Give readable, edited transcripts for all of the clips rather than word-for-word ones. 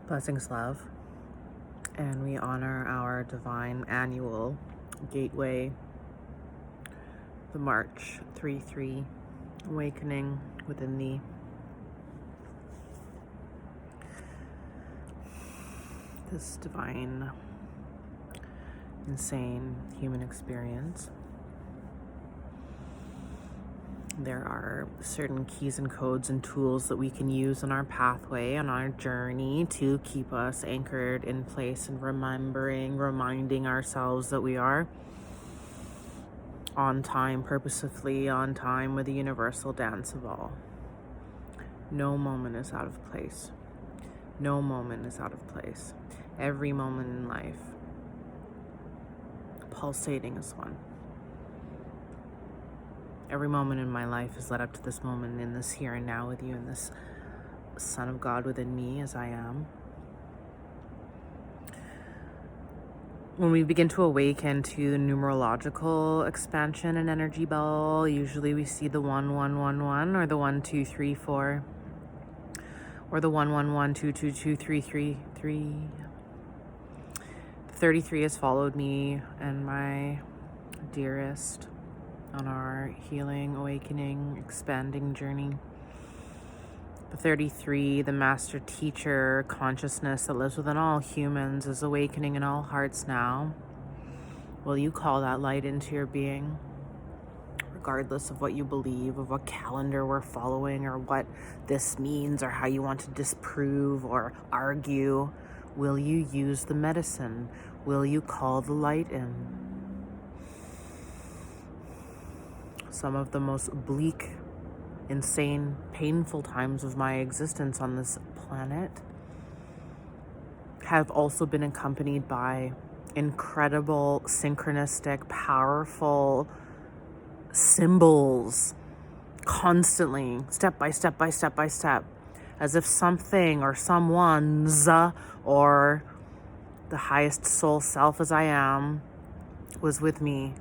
Blessings, love. And we honor our divine annual gateway, the March 3-3 awakening within thee. This divine, insane human experience. There are certain keys and codes and tools that we can use on our pathway, on our journey, to keep us anchored in place and reminding ourselves that we are on time, purposefully on time with the universal dance of all. No moment is out of place. No moment is out of place. Every moment in life, pulsating as one. Every moment in my life has led up to this moment, in this here and now with you, in this Son of God within me as I am. When we begin to awaken to the numerological expansion and energy bell, usually we see the 1-1-1-1 or the 1-2-3-4 or the 1-1-1-2-2-2-3-3-3. 33 has followed me and my dearest on our healing, awakening, expanding journey. The 33, the master teacher consciousness that lives within all humans, is awakening in all hearts now. Will you call that light into your being? Regardless of what you believe, of what calendar we're following, or what this means, or how you want to disprove or argue, will you use the medicine? Will you call the light in? Some of the most bleak, insane, painful times of my existence on this planet have also been accompanied by incredible, synchronistic, powerful symbols, constantly, step by step by step by step, as if something or someone's or the highest soul self as I am was with me,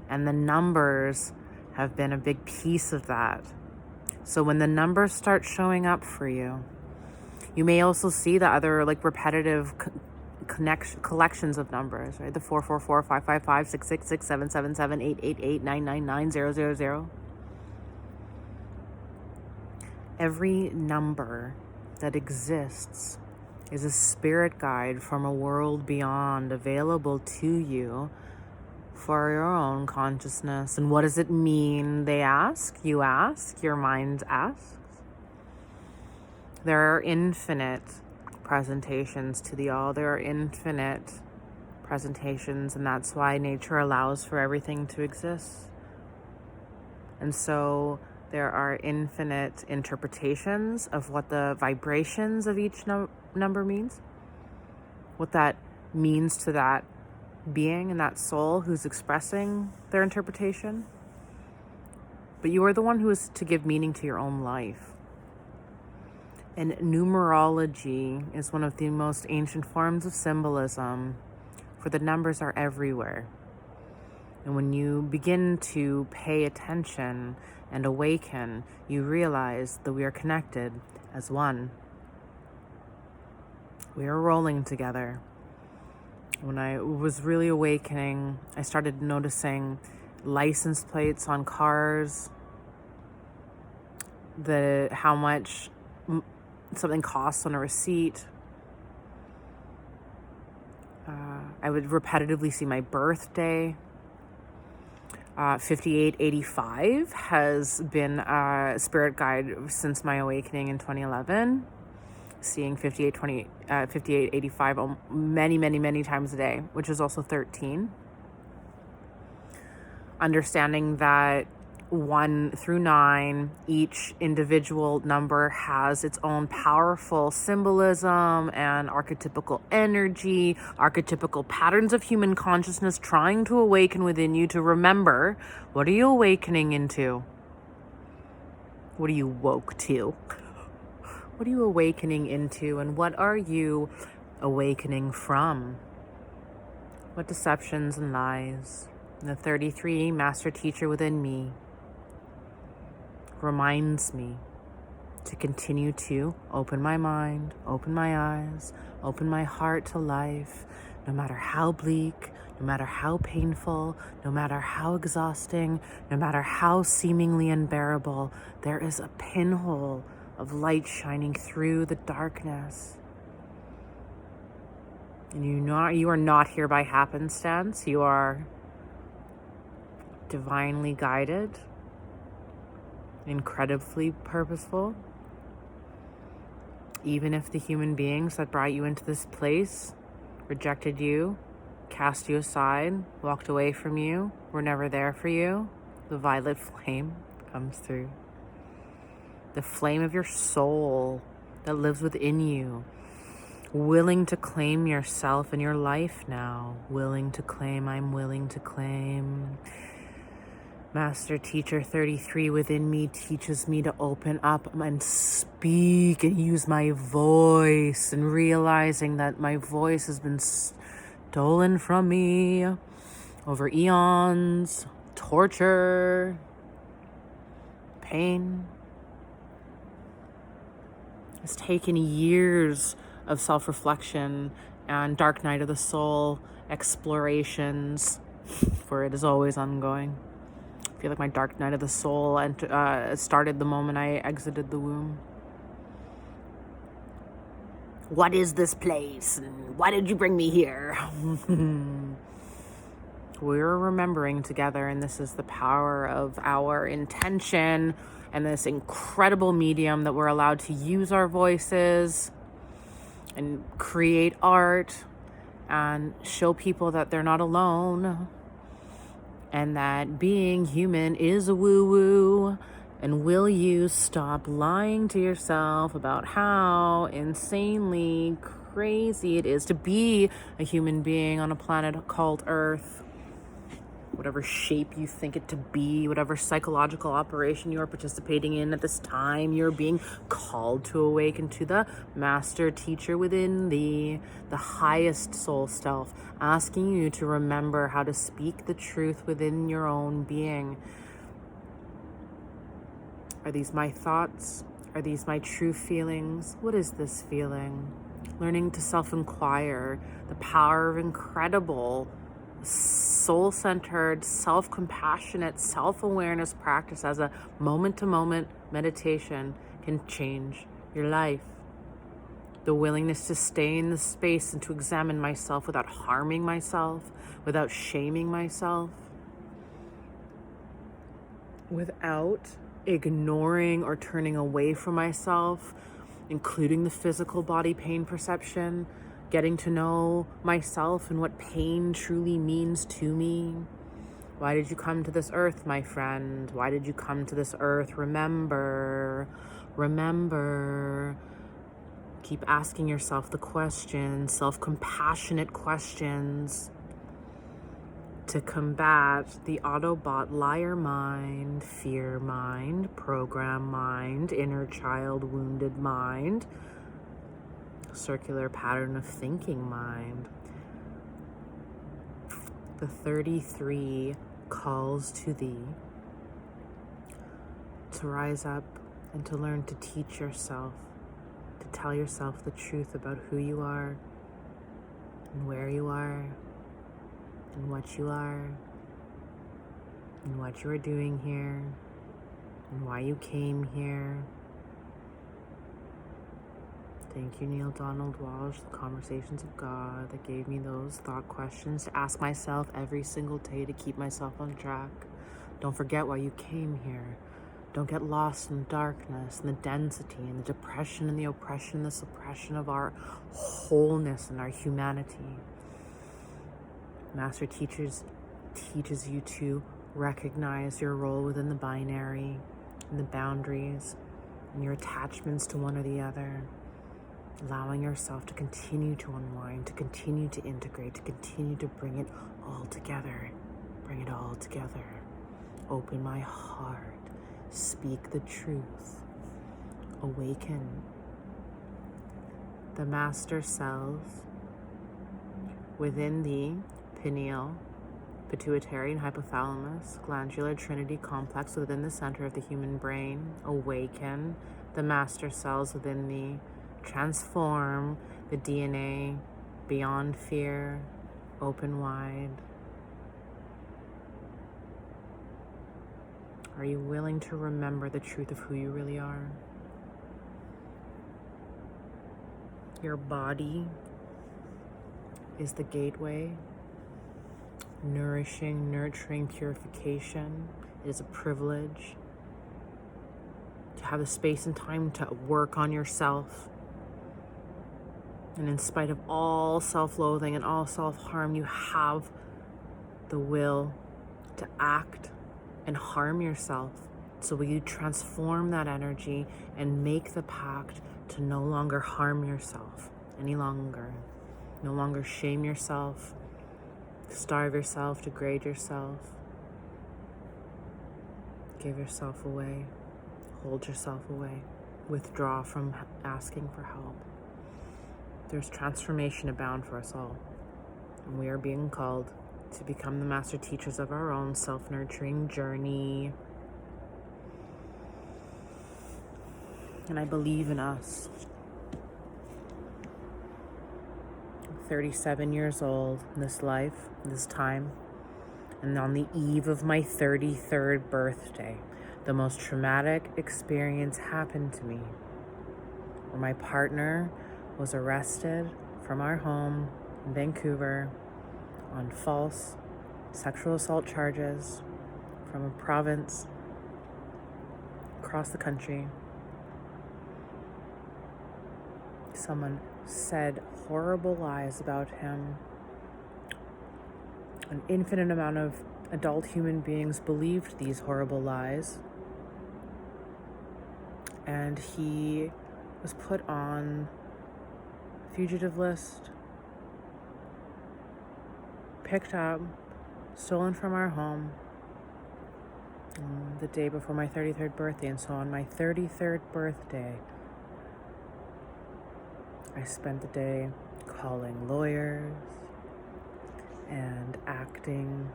and the numbers have been a big piece of that. So when the numbers start showing up for you, you may also see the other repetitive collections of numbers, right? The 444, 555, 666, 777, 888, 999, 000. Every number that exists is a spirit guide from a world beyond, available to you for your own consciousness. And what does it mean? They ask, you ask, your mind asks. There are infinite presentations to the all. There are infinite presentations, and that's why nature allows for everything to exist. And so there are infinite interpretations of what the vibrations of each number means, what that means to that being and that soul who's expressing their interpretation. But you are the one who is to give meaning to your own life. And numerology is one of the most ancient forms of symbolism, for the numbers are everywhere. And when you begin to pay attention and awaken, you realize that we are connected as one. We are rolling together. When I was really awakening, I started noticing license plates on cars, how much something costs on a receipt. I would repetitively see my birthday. 5885 has been a spirit guide since my awakening in 2011. Seeing 5885 many times a day, which is also 13. Understanding that 1 through 9, each individual number has its own powerful symbolism and archetypical energy, archetypical patterns of human consciousness trying to awaken within you to remember, what are you awakening into? What are you woke to? What are you awakening into, and what are you awakening from? What deceptions and lies? And the 33 master teacher within me reminds me to continue to open my mind, open my eyes, open my heart to life, no matter how bleak, no matter how painful, no matter how exhausting, no matter how seemingly unbearable, there is a pinhole of light shining through the darkness. And you are not here by happenstance. You are divinely guided, incredibly purposeful. Even if the human beings that brought you into this place rejected you, cast you aside, walked away from you, were never there for you, the violet flame comes through. The flame of your soul that lives within you, willing to claim yourself and your life now. Willing to claim, I'm willing to claim. Master Teacher 33 within me teaches me to open up and speak and use my voice, and realizing that my voice has been stolen from me over eons, torture, pain. It's taken years of self-reflection and dark night of the soul explorations, for it is always ongoing. I feel like my dark night of the soul started the moment I exited the womb. What is this place? And why did you bring me here? We're remembering together, and this is the power of our intention and this incredible medium that we're allowed to use our voices and create art and show people that they're not alone, and that being human is a woo-woo. And will you stop lying to yourself about how insanely crazy it is to be a human being on a planet called Earth? Whatever shape you think it to be, whatever psychological operation you are participating in at this time, you're being called to awaken to the master teacher within thee, the highest soul self, asking you to remember how to speak the truth within your own being. Are these my thoughts? Are these my true feelings? What is this feeling? Learning to self-inquire, the power of incredible soul-centered, self-compassionate, self-awareness practice as a moment-to-moment meditation can change your life. The willingness to stay in the space and to examine myself without harming myself, without shaming myself, without ignoring or turning away from myself, including the physical body pain perception, getting to know myself and what pain truly means to me. Why did you come to this earth, my friend? Why did you come to this earth? Remember. Keep asking yourself the questions, self-compassionate questions, to combat the Autobot liar mind, fear mind, program mind, inner child wounded mind, circular pattern of thinking mind. The 33 calls to thee to rise up and to learn to teach yourself, to tell yourself the truth about who you are and where you are and what you are and what you are doing here and why you came here. Thank you, Neil Donald Walsh, the Conversations of God, that gave me those thought questions to ask myself every single day to keep myself on track. Don't forget why you came here. Don't get lost in the darkness and the density and the depression and the oppression and the suppression of our wholeness and our humanity. Master teaches you to recognize your role within the binary and the boundaries and your attachments to one or the other. Allowing yourself to continue to unwind, to continue to integrate, to continue to bring it all together. Bring it all together. Open my heart. Speak the truth. Awaken. The master cells within the pineal, pituitary and hypothalamus, glandular trinity complex within the center of the human brain awaken the master cells within thee. Transform the DNA beyond fear, open wide. Are you willing to remember the truth of who you really are? Your body is the gateway. Nourishing, nurturing, purification. It is a privilege to have the space and time to work on yourself. And in spite of all self-loathing and all self-harm, you have the will to act and harm yourself. So will you transform that energy and make the pact to no longer harm yourself any longer? No longer shame yourself, starve yourself, degrade yourself, give yourself away, hold yourself away, withdraw from asking for help. There's transformation abound for us all, and we are being called to become the master teachers of our own self-nurturing journey. And I believe in us. 37 years old in this life, this time, and on the eve of my 33rd birthday, the most traumatic experience happened to me, where my partner was arrested from our home in Vancouver on false sexual assault charges from a province across the country. Someone said horrible lies about him. An infinite amount of adult human beings believed these horrible lies. And he was put on a fugitive list, picked up, stolen from our home the day before my 33rd birthday. And so on my 33rd birthday, I spent the day calling lawyers and acting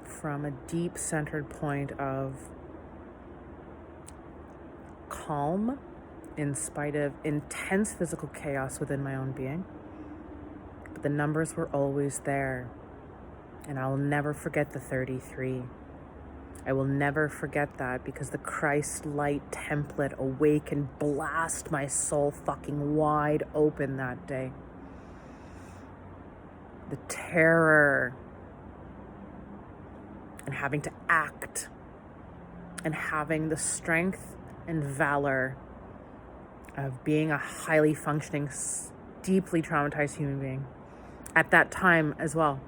from a deep centered point of calm in spite of intense physical chaos within my own being. But the numbers were always there, and I will never forget the 33. I will never forget that, because the Christ light template awake and blast my soul fucking wide open that day. The terror and having to act and having the strength and valor of being a highly functioning, deeply traumatized human being at that time as well.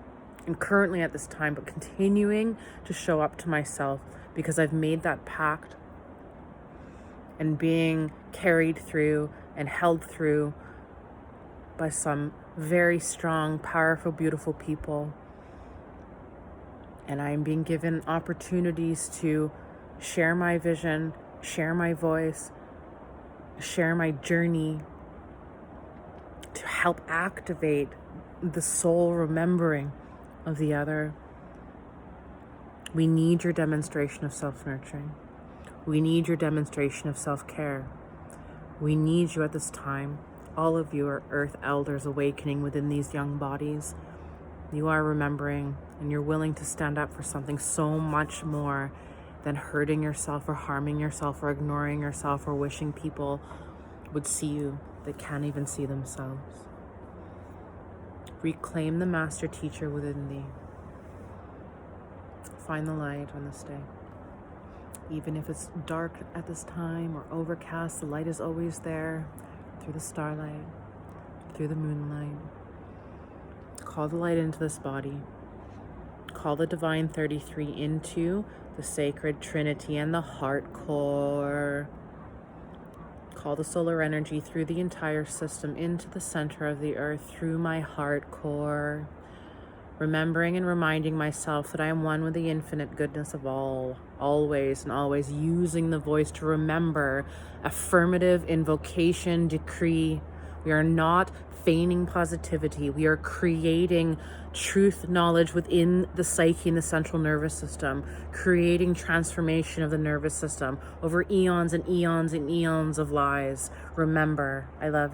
And currently at this time, but continuing to show up to myself because I've made that pact, and being carried through and held through by some very strong, powerful, beautiful people. And I'm being given opportunities to share my vision, share my voice, share my journey, to help activate the soul remembering of the other. We need your demonstration of self-nurturing. We need your demonstration of self-care. We need you at this time. All of you are earth elders awakening within these young bodies. You are remembering, and you're willing to stand up for something so much more than hurting yourself or harming yourself or ignoring yourself or wishing people would see you that can't even see themselves. Reclaim the master teacher within thee. Find the light on this day. Even if it's dark at this time or overcast, the light is always there, through the starlight, through the moonlight. Call the light into this body. Call the divine 33 into the sacred trinity and the heart core. Call the solar energy through the entire system into the center of the earth through my heart core. Remembering and reminding myself that I am one with the infinite goodness of all, always and always, using the voice to remember affirmative invocation, decree, We are not feigning positivity. We are creating truth knowledge within the psyche and the central nervous system, creating transformation of the nervous system over eons and eons and eons of lies. Remember, I love you.